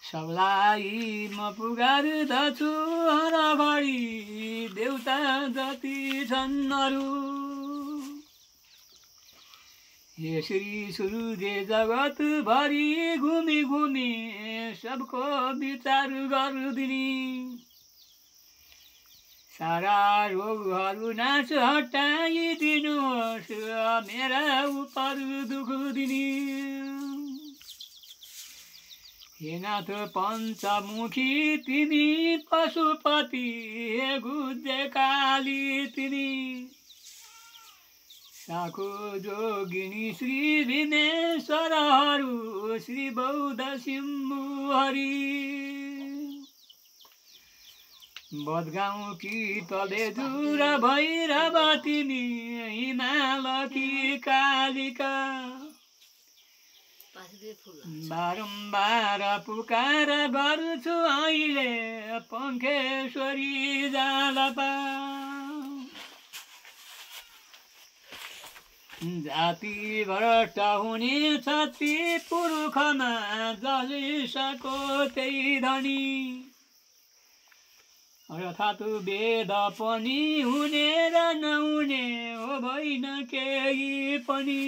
सबलाई म पुगार्दछु हरभरि देउता जति छन् अरू। यसरी सुरुजे जगत भरि घुमी घुमी सबको विचार गर्दिनी। सारा रोगहरू नाश हटाइदिनुहोस् मेरा उपर दुख दिनी। हे नाथ पञ्चमुखी तिमी पशुपति हे गुज्जे काली तिमी। साखो जोगिनी श्री भीमेश्वरहरू श्री बौद्ध सिम्बु हरि। बदगाउँकी तलेजुर भैरव तिमी हिमालकी कालिका। बारम्बार पुकार गर्छु अहिले पङ्खेश्वरी जालपा। जाति भ्रष्ट हुने छति पुरुषमा जलिसको त्यही धनी। अर्थात् वेद पनि हुने र नहुने हो भइन केही पनि।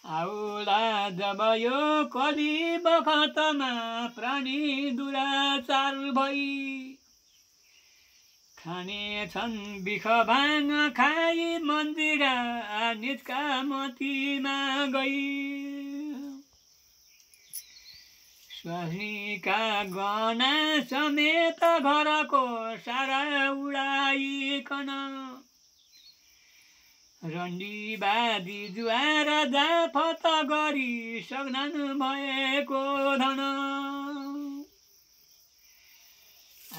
आउला जब यो कली बखतमा प्राणी दुराचार भई। खाने छन् बिख भाङ खाई मन्दिरा निष्कामतीमा गई। स्वास्नीका गहना समेत घरको सारा उडाइकन। रन्डीबादी जुवार जाफत गरी सग्नान भएको धन।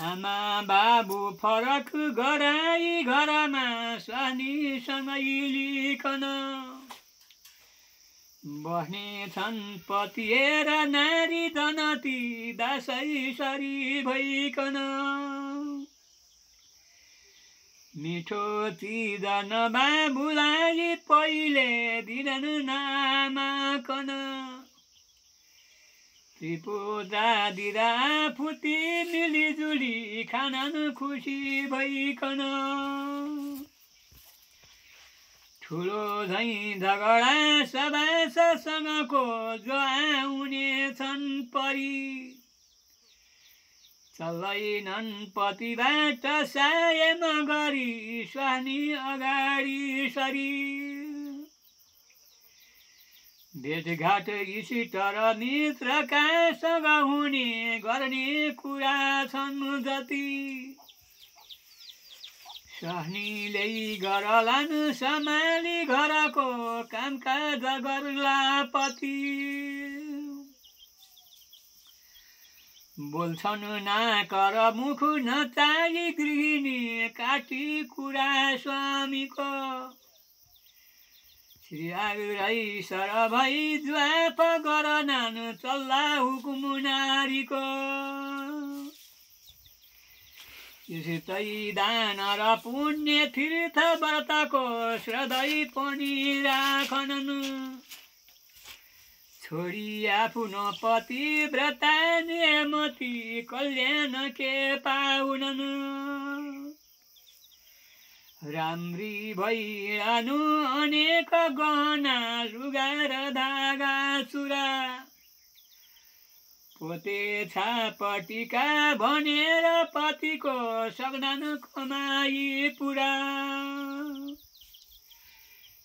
आमा बाबु फरक गराई घरमा स्वास्नीसँग लिकन। बस्ने छन् पतिएर नारी जनती दासै सरी भइकन। मिठो चिज नबाबुलाई पहिले दिनन् नामाकन। त्रिपुजा दिदा फुती मिलिजुली खानन् खुसी भइकन। ठुलो झैँ झगडा सभासँगको जो आउने छन् परी। चल्दैनन् पतिबाट सायम गरी स्वास्नी अगाडि सरी। भेटघाट इष्ट र मित्रका सँग हुने गर्ने कुरा छन् जति। स्वास्नीले गरलान् सम्हाली घरको कामकाज गर्ला पति। बोल्छन् नाक र मुख नचाही गृहिणी काटी कुरा स्वामीको। श्री आग्रही सर भई ज्वाप गरनान् चल्ला हुकुम नारीको। यस्तै दान र पुण्य तीर्थ व्रतको श्रद्धै पनि राखनन्। छोडी आफ्नो पति व्रता नियमती कल्याण के पाउनन्। राम्री भइरहनु अनेक गहना लुगा र धागा चुरा। पोते छापटिका भनेर पतिको सग्नान कमाई पुरा।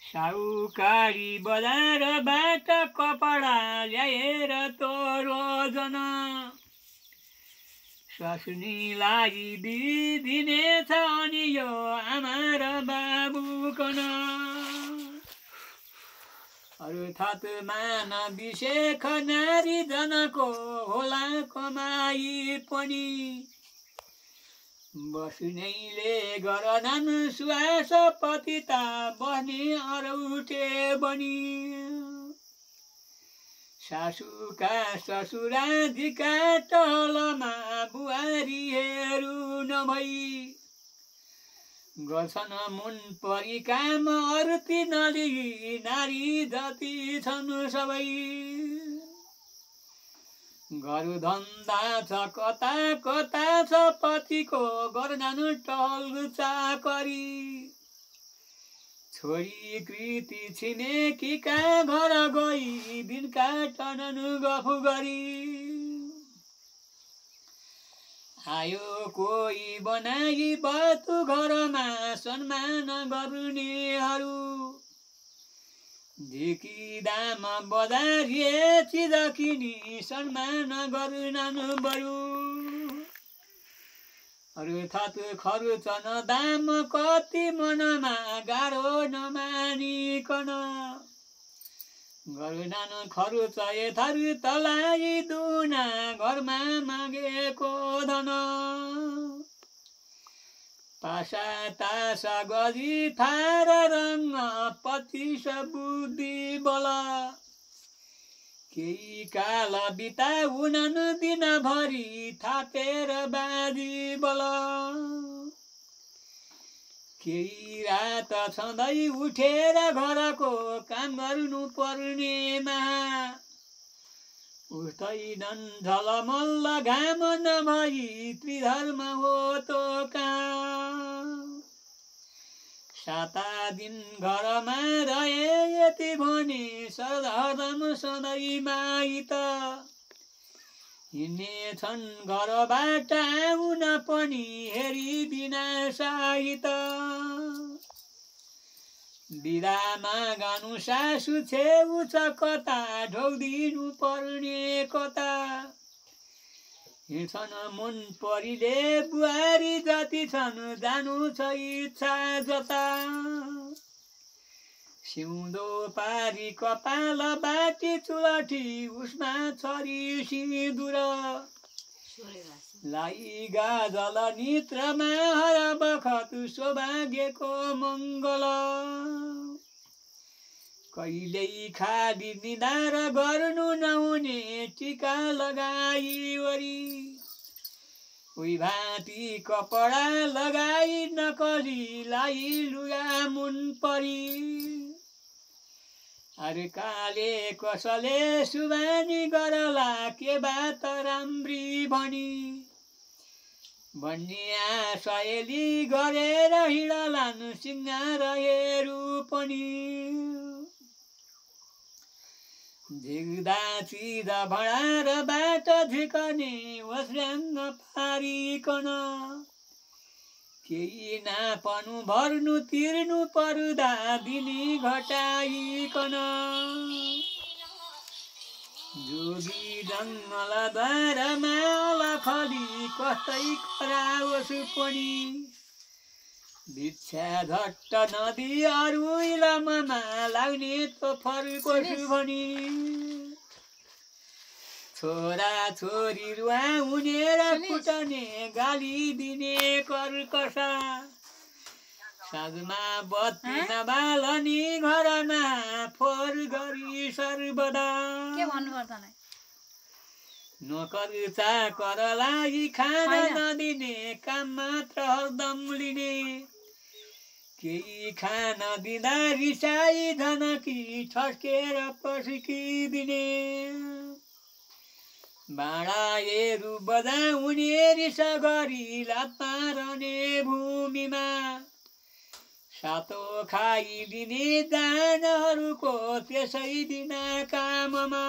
साहुकारी बजारबाट कपडा ल्याएर तोरोजन। स्वास्नीलाई दिइदिनेछ अनि यो आमा र बाबुकन। अर्थात् मानविषेक नारी जनको होला कमाई पनि। बस्नेले गरनन् श्वास पतिता बस्ने अरौटे बनी। सासूका ससुराजीका टहलमा बुहारीहरू नभई। गर्छन् मुन परी काम अरूति नलिई नारी जति छन् सबै। घरु धन्दा छ कता कता छ पतिको गर्नानु टहल चाकरी छोरी कृति छिमेकीका घर गई दिन काटननु गफु गरी आयो कोही बनाई बतु घरमा सम्मान गर्नेहरू झिकी दाम बजारिए चिज किनी सम्मान गर्नु बरु अरू थत खर्च न दाम कति मनमा गाह्रो नमानिकन गर्नान खर्च यथारु तलाई दुना घरमा मागेको धन पासा तासा गरी थार रङ्ग पतिस बुद्धि बल केही काल बिताउनन् दिनभरि थापेर बाजी बल केही रात सधैँ उठेर घरको काम गर्नु पर्नेमा उठ्दैनन् झलमल्ल घाम नभई त्रिधर्म हो तो कहाँ साता दिन घरमा रहे यति भने सधर्म सधैँ माइत हिँड्नेछन् घरबाट आउन पनि हेरी बिना साहित बिरामा गानु सासु छेउ छ कता ढोगिदिनु पर्ने कता हिँड्छन् मन परिले बुहारी जति छन् जानु छ इच्छा जता सिउँदो पारी कपाल बाटी चुलठी उसमा छरी सिँदुर लाई गाजल नित्रमा हर बखत सौभाग्यको मङ्गल कहिल्यै खाली निधार गर्नु नहुने टीका लगाई वरी उही भाँती कपडा लगाई नकलीलाई लुगा मुन परी अर्काले कसले सुबानी गरला के बात राम्री भनी भन्ने सहेली गरेर हिँडलान् सिंगार हेरू पनि झिक्दा चिज भडारबाट झिकने वस्र्याङ्ग पारिकन केही नापनु भर्नु तिर्नु पर्दा दिनी घटाइकन जोगी जङ्गलद्वारमा अलखली कस्तै कराओस् पनि भिक्षा झट्ट नदी अरू इलाममा लाग्ने त फर्कोस् भनी छोरा छोरी रुवा हुनेर कुटने गाली दिने कर्कसा साँझमा बत्ती नबालनी घरमा फोहोर गरी सर्वदा के भन्नु पर्दैन नोकर चाकरलाई खाना नदिने काम मात्र हरदम लिने केही खान दिँदा रिसाई धनकी ठस्केर पस्किदिने भाँडाहरू बजाउने रिस गरी लात मारने भूमिमा सातो खाइदिने दानहरूको त्यसै दिन काममा